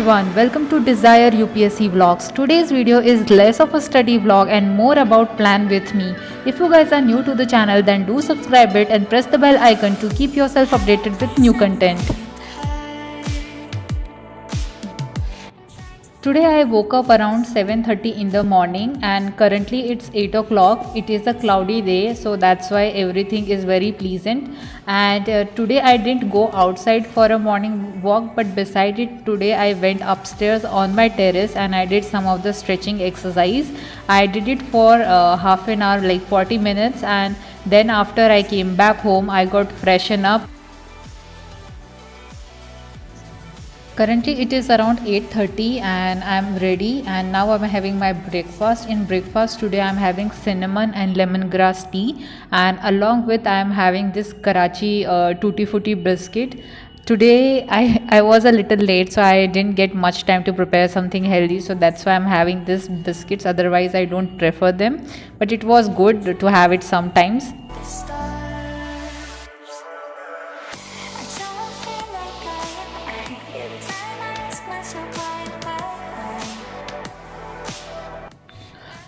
everyone, welcome to Desire UPSC Vlogs. Today's video is less of a study vlog and more about plan with me. If you guys are new to the channel, then do subscribe it and press the bell icon to keep yourself updated with new content. Today I woke up around 7:30 in the morning and currently it's 8 o'clock. It is a cloudy day, so that's why everything is very pleasant. And today I didn't go outside for a morning walk, but beside it today I went upstairs on my terrace and I did some of the stretching exercise. I did it for half an hour, like 40 minutes, and then after I came back home I got freshened up. Currently it is around 8:30 and I'm ready, and now I'm having my breakfast. In breakfast today I'm having cinnamon and lemongrass tea, and along with I'm having this Karachi tutti frutti biscuit. Today I was a little late, so I didn't get much time to prepare something healthy, so that's why I'm having this biscuits. Otherwise I don't prefer them, but it was good to have it sometimes.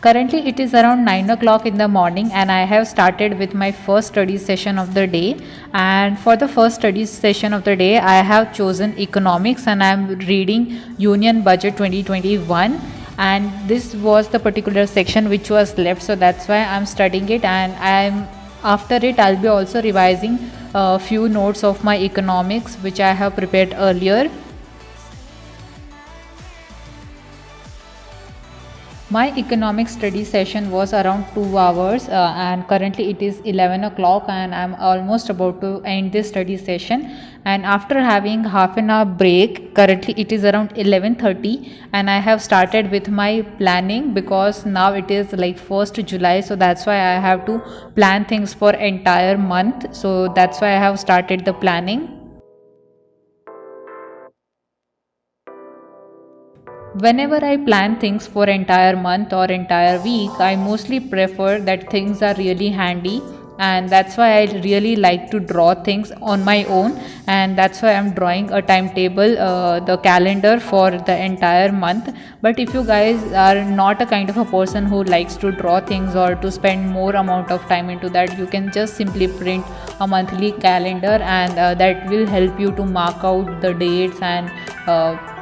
Currently it is around 9 o'clock in the morning and I have started with my first study session of the day. And for the first study session of the day I have chosen economics and I am reading Union Budget 2021, and this was the particular section which was left, so that's why I'm studying it. And after it I'll be also revising a few notes of my economics which I have prepared earlier. My economic study session was around 2 hours and currently it is 11 o'clock and I'm almost about to end this study session. And after having half an hour break, currently it is around 11:30 and I have started with my planning, because now it is like 1st July, so that's why I have to plan things for entire month. So that's why I have started the planning. Whenever I plan things for entire month or entire week, I mostly prefer that things are really handy, and that's why I really like to draw things on my own, and that's why I'm drawing a timetable, the calendar for the entire month. But if you guys are not a kind of a person who likes to draw things or to spend more amount of time into that, you can just simply print a monthly calendar, and that will help you to mark out the dates and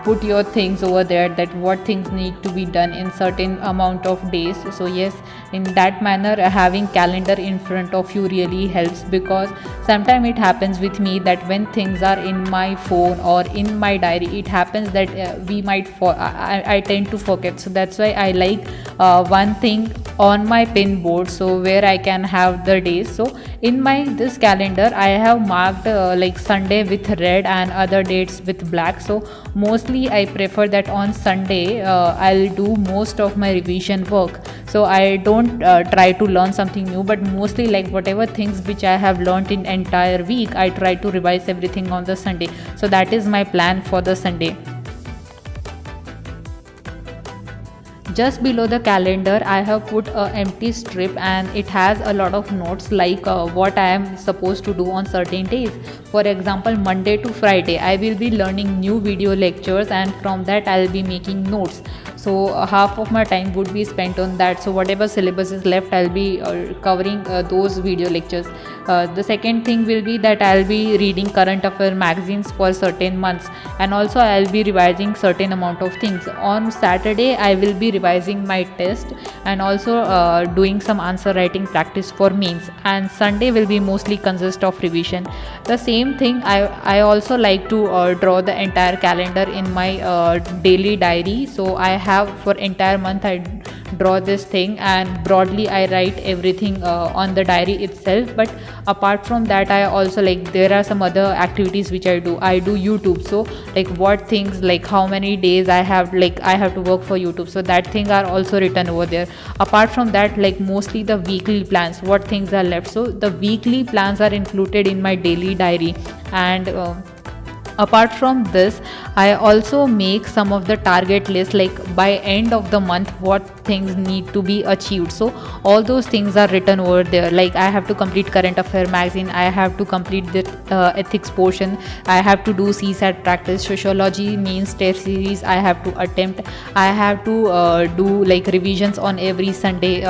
put your things over there, that what things need to be done in certain amount of days. So yes, in that manner having calendar in front of you really helps, because sometimes it happens with me that when things are in my phone or in my diary, it happens that I tend to forget. So that's why I like one thing on my pin board, so where I can have the days. So in my this calendar I have marked like Sunday with red and other dates with black. So mostly I prefer that on Sunday I'll do most of my revision work. So I don't try to learn something new, but mostly like whatever things which I have learned in entire week, I try to revise everything on the Sunday. So that is my plan for the Sunday. Just below the calendar I have put an empty strip, and it has a lot of notes like what I am supposed to do on certain days. For example, Monday to Friday I will be learning new video lectures, and from that I will be making notes. So half of my time would be spent on that. So whatever syllabus is left, I'll be covering those video lectures. The second thing will be that I'll be reading current affair magazines for certain months, and also I'll be revising certain amount of things. On Saturday I will be revising my test and also doing some answer writing practice for mains, and Sunday will be mostly consist of revision. The same thing I also like to draw the entire calendar in my daily diary. So I have for entire month I draw this thing, and broadly I write everything on the diary itself. But apart from that I also, like, there are some other activities which I do YouTube. So like what things, like how many days I have to work for YouTube, so that thing are also written over there. Apart from that, like mostly the weekly plans, what things are left, so the weekly plans are included in my daily diary. And apart from this I also make some of the target list, like by end of the month what things need to be achieved. So all those things are written over there, like I have to complete current affair magazine, I have to complete the ethics portion, I have to do CSAT practice, sociology means test series I have to attempt, I have to do like revisions on every Sunday,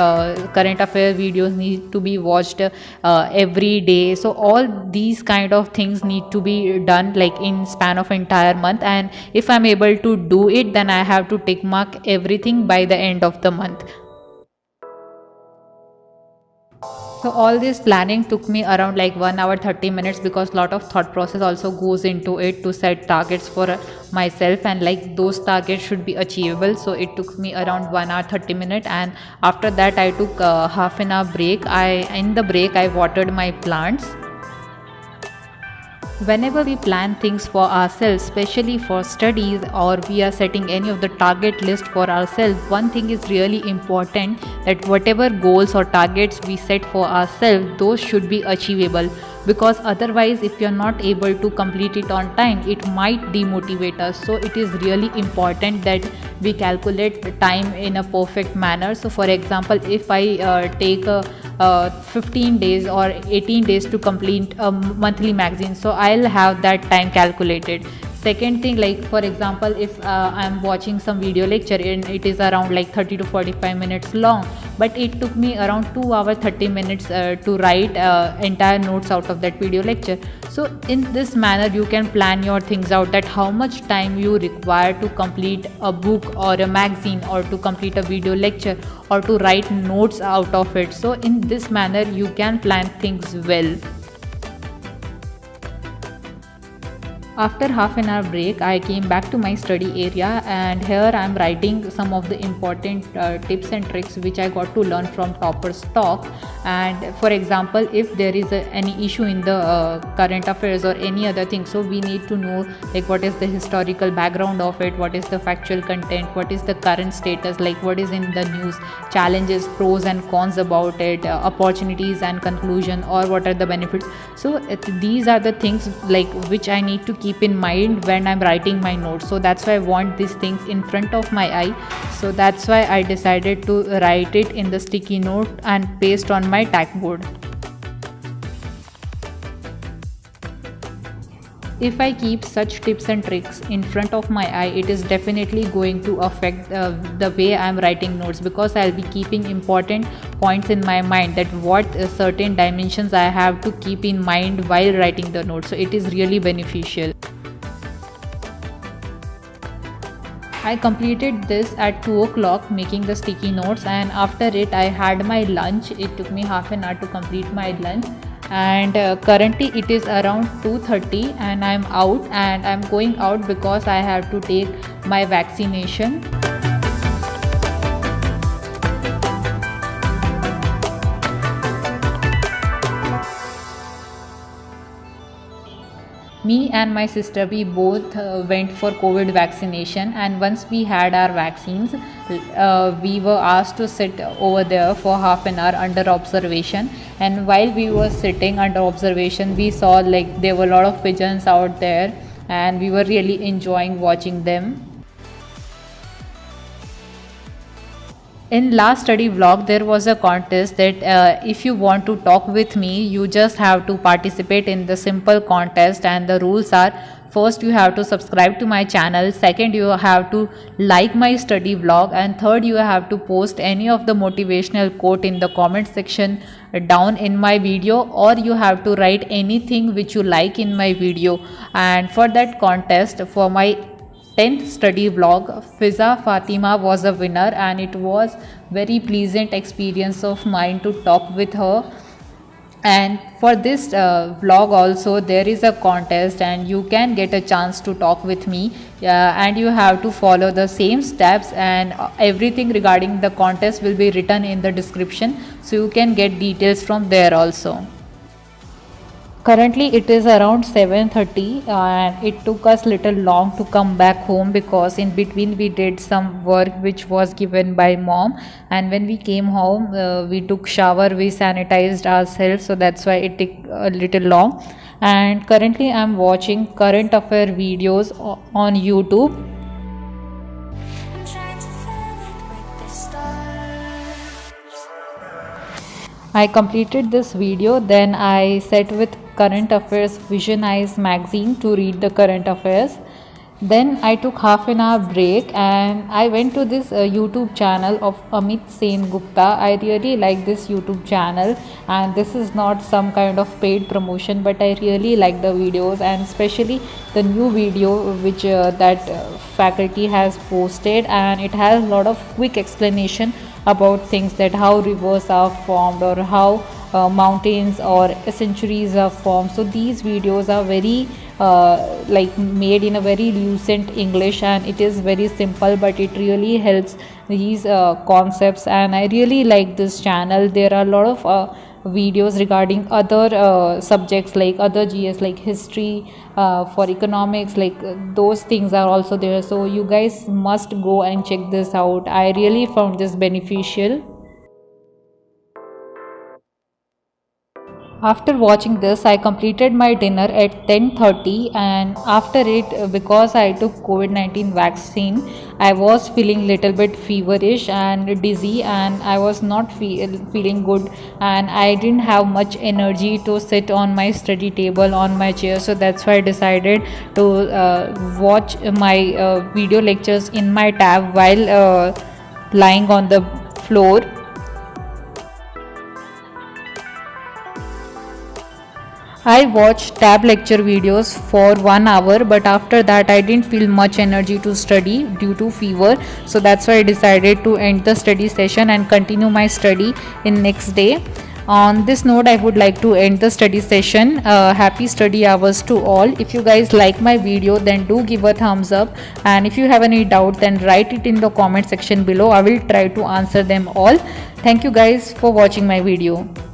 current affair videos need to be watched every day. So all these kind of things need to be done like in span of entire month, and if I'm able to do it, then I have to tick mark everything by the end of the month. So all this planning took me around like 1 hour 30 minutes, because lot of thought process also goes into it to set targets for myself, and like those targets should be achievable. So it took me around 1 hour 30 minutes, and after that I took half an hour break. In the break I watered my plants. Whenever we plan things for ourselves, especially for studies, or we are setting any of the target list for ourselves, one thing is really important, that whatever goals or targets we set for ourselves, those should be achievable, because otherwise if you're not able to complete it on time, it might demotivate us. So it is really important that we calculate the time in a perfect manner. So for example, if I take a 15 days or 18 days to complete a monthly magazine, so I'll have that time calculated. Second thing, like for example, if I'm watching some video lecture and it is around like 30 to 45 minutes long, but it took me around 2 hours 30 minutes to write entire notes out of that video lecture. So in this manner you can plan your things out, that how much time you require to complete a book or a magazine, or to complete a video lecture, or to write notes out of it. So in this manner you can plan things well. After half an hour break, I came back to my study area, and here I am writing some of the important tips and tricks which I got to learn from Topper's talk. And for example, if there is any issue in the current affairs or any other thing, so we need to know like what is the historical background of it, what is the factual content, what is the current status, like what is in the news, challenges, pros and cons about it, opportunities and conclusion, or what are the benefits. So these are the things like which I need to keep in mind when I'm writing my notes. So that's why I want these things in front of my eye. So that's why I decided to write it in the sticky note and paste on my tackboard. If I keep such tips and tricks in front of my eye, it is definitely going to affect the way I'm writing notes, because I'll be keeping important points in my mind, that what certain dimensions I have to keep in mind while writing the notes. So it is really beneficial. I completed this at 2 o'clock, making the sticky notes, and after it I had my lunch. It took me half an hour to complete my lunch, and currently it is around 2:30 and I'm out, and I'm going out because I have to take my vaccination. Me and my sister, we both went for COVID vaccination, and once we had our vaccines, we were asked to sit over there for half an hour under observation. And while we were sitting under observation, we saw like there were a lot of pigeons out there, and we were really enjoying watching them. In last study vlog, there was a contest that if you want to talk with me, you just have to participate in the simple contest, and the rules are: first you have to subscribe to my channel, second you have to like my study vlog, and third you have to post any of the motivational quote in the comment section down in my video, or you have to write anything which you like in my video. And for that contest, for my 10th study vlog, Fiza Fatima was a winner, and it was very pleasant experience of mine to talk with her. And for this vlog also there is a contest, and you can get a chance to talk with me, and you have to follow the same steps, and everything regarding the contest will be written in the description, so you can get details from there also. Currently it is around 7:30, and it took us little long to come back home, because in between we did some work which was given by mom, and when we came home we took shower, we sanitized ourselves, so that's why it took a little long. And currently I'm watching current affair videos on YouTube. I'm trying to fill it with the stars. I completed this video, then I sat with Current Affairs Vision Eyes magazine to read the current affairs. Then I took half an hour break and I went to this YouTube channel of Amit Sen Gupta. I really like this YouTube channel, and this is not some kind of paid promotion, but I really like the videos, and especially the new video which that faculty has posted, and it has a lot of quick explanation about things, that how rivers are formed or how mountains or centuries are formed. So these videos are very like made in a very lucent English, and it is very simple, but it really helps these concepts, and I really like this channel. There are a lot of videos regarding other subjects like other GS, like history, for economics, like those things are also there. So you guys must go and check this out. I really found this beneficial. After watching this, I completed my dinner at 10:30, and after it, because I took COVID-19 vaccine, I was feeling little bit feverish and dizzy, and I was not feeling good, and I didn't have much energy to sit on my study table on my chair. So that's why I decided to watch my video lectures in my tab while lying on the floor. I watched tab lecture videos for 1 hour, but after that I didn't feel much energy to study due to fever. So that's why I decided to end the study session and continue my study in next day. On this note, I would like to end the study session. Happy study hours to all. If you guys like my video, then do give a thumbs up, and if you have any doubt, then write it in the comment section below. I will try to answer them all. Thank you guys for watching my video.